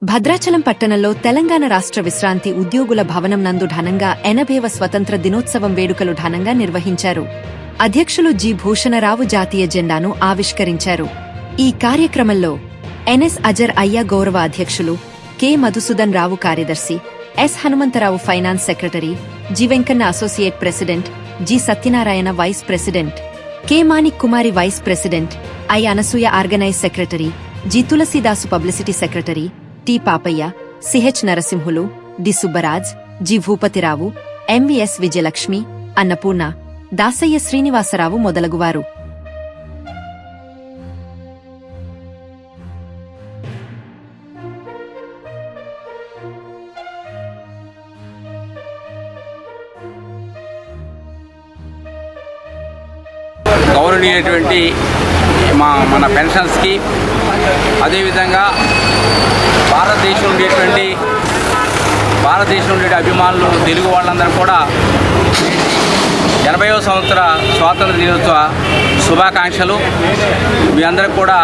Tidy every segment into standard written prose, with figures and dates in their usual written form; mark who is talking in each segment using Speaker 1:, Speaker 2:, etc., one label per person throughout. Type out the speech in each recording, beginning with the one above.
Speaker 1: భద్రాచలం పట్టణంలో తెలంగాణ రాష్ట్ర విశ్రాంతి ఉద్యోగుల భవనం నందు ఘనంగా 80వ స్వతంత్ర దినోత్సవం వేడుకలు ఘనంగా నిర్వహించారు. అధ్యక్షులు జి. భూషణరావు జాతీయ జెండాను ఆవిష్కరించారు. ఈ కార్యక్రమంలో ఎన్ఎస్ అజర్ అయ్య గౌరవ అధ్యక్షులు, కె. మధుసూదన్ రావు కార్యదర్శి, S. Hanumantharao finance secretary, G. Venkanna associate president, G. Satyanarayana vice president, K. Manik Kumari vice president, I. Anasuya organise secretary, G. Tulasidas publicity secretary, T. Papaiah, CH Narasimhulu, D. Subbaraj, G. Bhupathirao, MVS Vijayalakshmi, Annapurna, Dasaiah Srinivasarao మొదలగువారు.
Speaker 2: గౌరవనీయటువంటి మన పెన్షన్స్కి, అదేవిధంగా భారతదేశంలో ఉండే అభిమానులు, తెలుగు వాళ్ళందరూ కూడా 80వ సంవత్సర స్వాతంత్ర దినోత్సవ శుభాకాంక్షలు. మీ అందరికి కూడా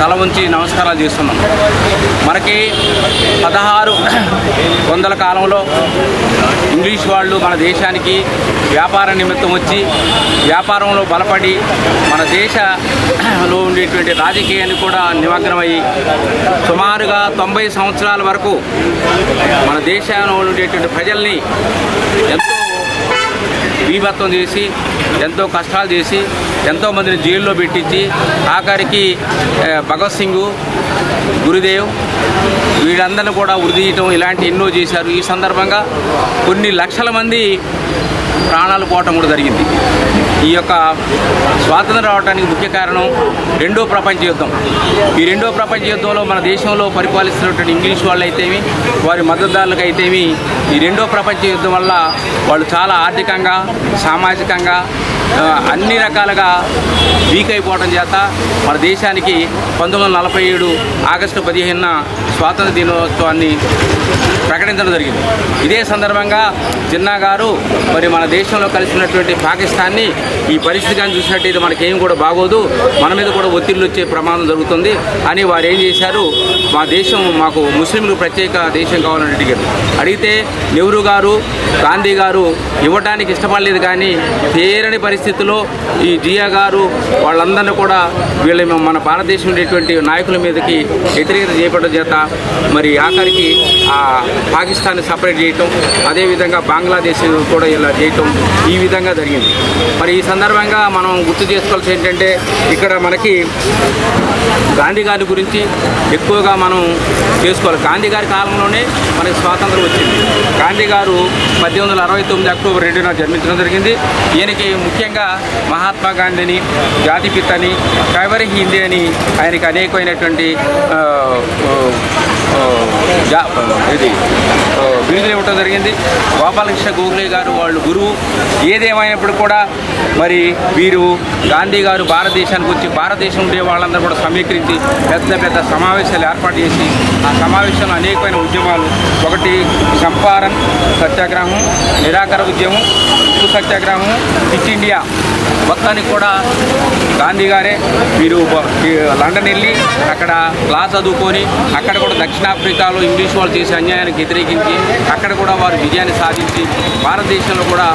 Speaker 2: తల ఉంచి నమస్కారాలు చేస్తున్నాం. మనకి 1600 కాలంలో ఇంగ్లీష్ వాళ్ళు మన దేశానికి వ్యాపార నిమిత్తం వచ్చి వ్యాపారంలో బలపడి మన దేశంలో ఉండేటువంటి రాజకీయాన్ని కూడా నిమగ్నమయ్యి సుమారుగా 90 సంవత్సరాల వరకు మన దేశంలో ఉండేటువంటి ప్రజల్ని ఎంతో బీభత్సం చేసి, ఎంతో కష్టాలు చేసి, ఎంతోమందిని జైల్లో పెట్టించి, ఆఖరికి భగత్ సింగ్, గురుదేవ్ వీళ్ళందరినీ కూడా ఉరిదీయటం ఇలాంటి ఎన్నో చేశారు. ఈ సందర్భంగా కొన్ని లక్షల మంది ప్రాణాలు పోవటం కూడా జరిగింది. ఈ యొక్క స్వాతంత్రం రావడానికి ముఖ్య కారణం రెండో ప్రపంచ యుద్ధం. ఈ రెండో ప్రపంచ యుద్ధంలో మన దేశంలో పరిపాలిస్తున్నటువంటి ఇంగ్లీష్ వాళ్ళు అయితేమి, వారి మద్దతుదారులకు అయితేమి, ఈ రెండో ప్రపంచ యుద్ధం వల్ల వాళ్ళు చాలా ఆర్థికంగా, సామాజికంగా అన్ని రకాలుగా వీక్ అయిపోవడం చేత మన దేశానికి 1947 ఆగస్టు 15న స్వాతంత్ర దినోత్సవాన్ని ప్రకటించడం జరిగింది. ఇదే సందర్భంగా జిన్నా గారు మరి మన దేశంలో కలిసినటువంటి పాకిస్తాన్ని ఈ పరిస్థితి కానీ చూసినట్టయితే మనకేం కూడా బాగోదు, మన మీద కూడా ఒత్తిళ్లు వచ్చే ప్రమాదం జరుగుతుంది అని వారు ఏం చేశారు, మా దేశం మాకు ముస్లింలకు ప్రత్యేక దేశం కావాలని అడిగితే నెహ్రూ గారు, గాంధీ గారు ఇవ్వడానికి ఇష్టపడలేదు. కానీ తీరని పరిస్థితుల్లో ఈ జియా గారు వాళ్ళందరినీ కూడా మన భారతదేశం ఉండేటువంటి నాయకుల మీదకి వ్యతిరేకత చేపట్టడం చేత మరి ఆఖరికి ఆ పాకిస్తాన్ని సపరేట్ చేయటం, అదేవిధంగా బంగ్లాదేశ్ కూడా ఇలా చేయటం ఈ విధంగా జరిగింది. మరి ఈ సందర్భంగా మనం గుర్తు చేసుకోవాల్సి ఏంటంటే, ఇక్కడ మనకి గాంధీ గారి గురించి ఎక్కువగా మనం చేసుకోవాలి. గాంధీ గారి కాలంలోనే మనకి స్వాతంత్రం వచ్చింది. గాంధీ గారు 1869 అక్టోబర్ 2న జన్మించడం జరిగింది. ఈయనకి ముఖ్యంగా మహాత్మా గాంధీని, జాతిపితని, కైవరి హిందీ అని ఆయనకి అనేకమైనటువంటి బిరుదులు ఇవ్వటం జరిగింది. గోపాలకృష్ణ గోఖలే గారు వాళ్ళు గురువు. ఏదేమైనప్పుడు కూడా మరి వీరు గాంధీ గారు భారతదేశానికి వచ్చి భారతదేశం ఉండే వాళ్ళందరూ కూడా సమీకరించి పెద్ద పెద్ద సమావేశాలు ఏర్పాటు చేసి, ఆ సమావేశంలో అనేకమైన ఉద్యమాలు, ఒకటి చంపారన్ సత్యాగ్రహం, నిరాకరణ ఉద్యమం, ఉప్పు సత్యాగ్రహం, క్విట్ ఇండియా మొత్తానికి కూడా గాంధీ గారే వీరు లండన్ వెళ్ళి అక్కడ లా చదువుకొని అక్కడ కూడా దక్షిణాఫ్రికాలో ఇంగ్లీష్ వాళ్ళు చేసే అన్యాయానికి వ్యతిరేకించి అక్కడ కూడా వారు విజయాన్ని సాధించి భారతదేశంలో కూడా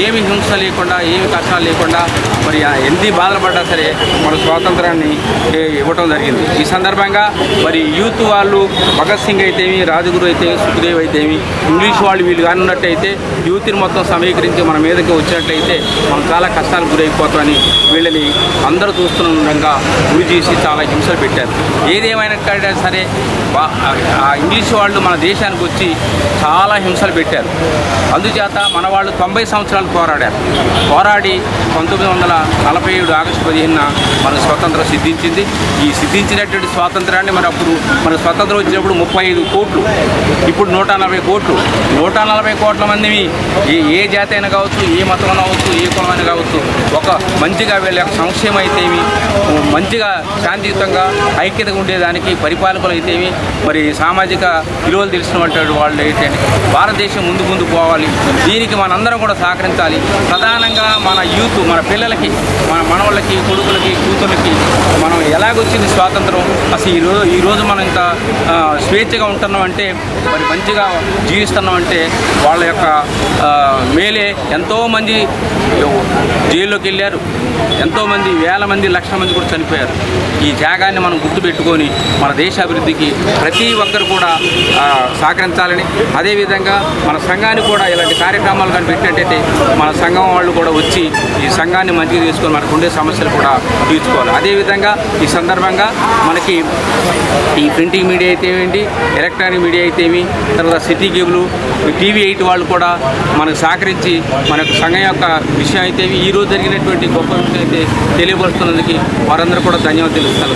Speaker 2: ఏమి హింస లేకుండా, ఏమి కష్టాలు లేకుండా మరి ఎన్ని బాధలు పడ్డా సరే మన స్వాతంత్రాన్ని ఇవ్వటం జరిగింది. ఈ సందర్భంగా మరి యూత్ వాళ్ళు భగత్ సింగ్ అయితేమి, రాజగురు అయితే, సుఖదేవ్ అయితేమి, ఇంగ్లీష్ వాళ్ళు వీళ్ళు కానున్నట్టయితే యూత్ని మొత్తం సమీకరించి మన మీదకి వచ్చినట్లయితే మనం చాలా కష్టాలకు గురైపోతామని వీళ్ళని అందరూ చూస్తున్న విధంగా గురి చేసి చాలా హింసలు పెట్టారు. ఏదేమైనా సరే ఆ ఇంగ్లీష్ వాళ్ళు మన దేశానికి వచ్చి చాలా హింసలు పెట్టారు. అందుచేత మన వాళ్ళు 90 సంవత్సరాలు పోరాడి 1947 ఆగస్టు 15న మన స్వతంత్రం సిద్ధించింది. ఈ సిద్ధించినటువంటి స్వాతంత్రాన్ని మరి అప్పుడు మన స్వతంత్రం వచ్చినప్పుడు 35 కోట్లు, ఇప్పుడు 140 కోట్లు. 140 కోట్ల మందిని ఏ జాతి అయినా కావచ్చు, ఏ మతం కావచ్చు, ఏ కులం అయినా కావచ్చు, ఒక మంచిగా వీళ్ళ సంక్షేమం అయితేమి, మంచిగా శాంతియుతంగా ఐక్యతగా ఉండేదానికి పరిపాలకులు అయితేమి, మరి సామాజిక సామాజిక విలువలు తెలిసినటువంటి వాళ్ళు ఏంటంటే భారతదేశం ముందు పోవాలి. దీనికి మనందరం కూడా సహకరించాలి. ప్రధానంగా మన యూత్, మన పిల్లలకి, మన మనవాళ్ళకి, కొడుకులకి, కూతుర్లకి మనం ఎలాగొచ్చింది స్వాతంత్రం, అసలు ఈరోజు మనం ఇంత స్వేచ్ఛగా ఉంటున్నాం అంటే, మరి మంచిగా జీవిస్తున్నాం అంటే వాళ్ళ యొక్క మేలే. ఎంతోమంది జైల్లోకి వెళ్ళారు, ఎంతోమంది వేల మంది, లక్షల మంది కూడా చనిపోయారు. ఈ త్యాగాన్ని మనం గుర్తుపెట్టుకొని మన దేశ అభివృద్ధికి ప్రతి ఒక్కరు కూడా సహకరించాలని, అదేవిధంగా మన సంఘాన్ని కూడా ఇలాంటి కార్యక్రమాలు కానీ పెట్టినట్టయితే మన సంఘం వాళ్ళు కూడా వచ్చి ఈ సంఘాన్ని మంచిగా తీసుకొని మనకు ఉండే సమస్యలు కూడా తీర్చుకోవాలి. అదేవిధంగా ఈ సందర్భంగా మనకి ఈ ప్రింటింగ్ మీడియా అయితే ఏంటి, ఎలక్ట్రానిక్ మీడియా అయితే ఏమి, తర్వాత సిటీ కేబుల్, టీవీ 8 వాళ్ళు కూడా మనకు సహకరించి మనకు సంఘం యొక్క విషయం అయితే ఈరోజు జరిగినటువంటి గొప్ప విషయం అయితే తెలియపరుస్తున్నందుకు వారందరూ కూడా ధన్యవాదాలు తెలుపుతారు.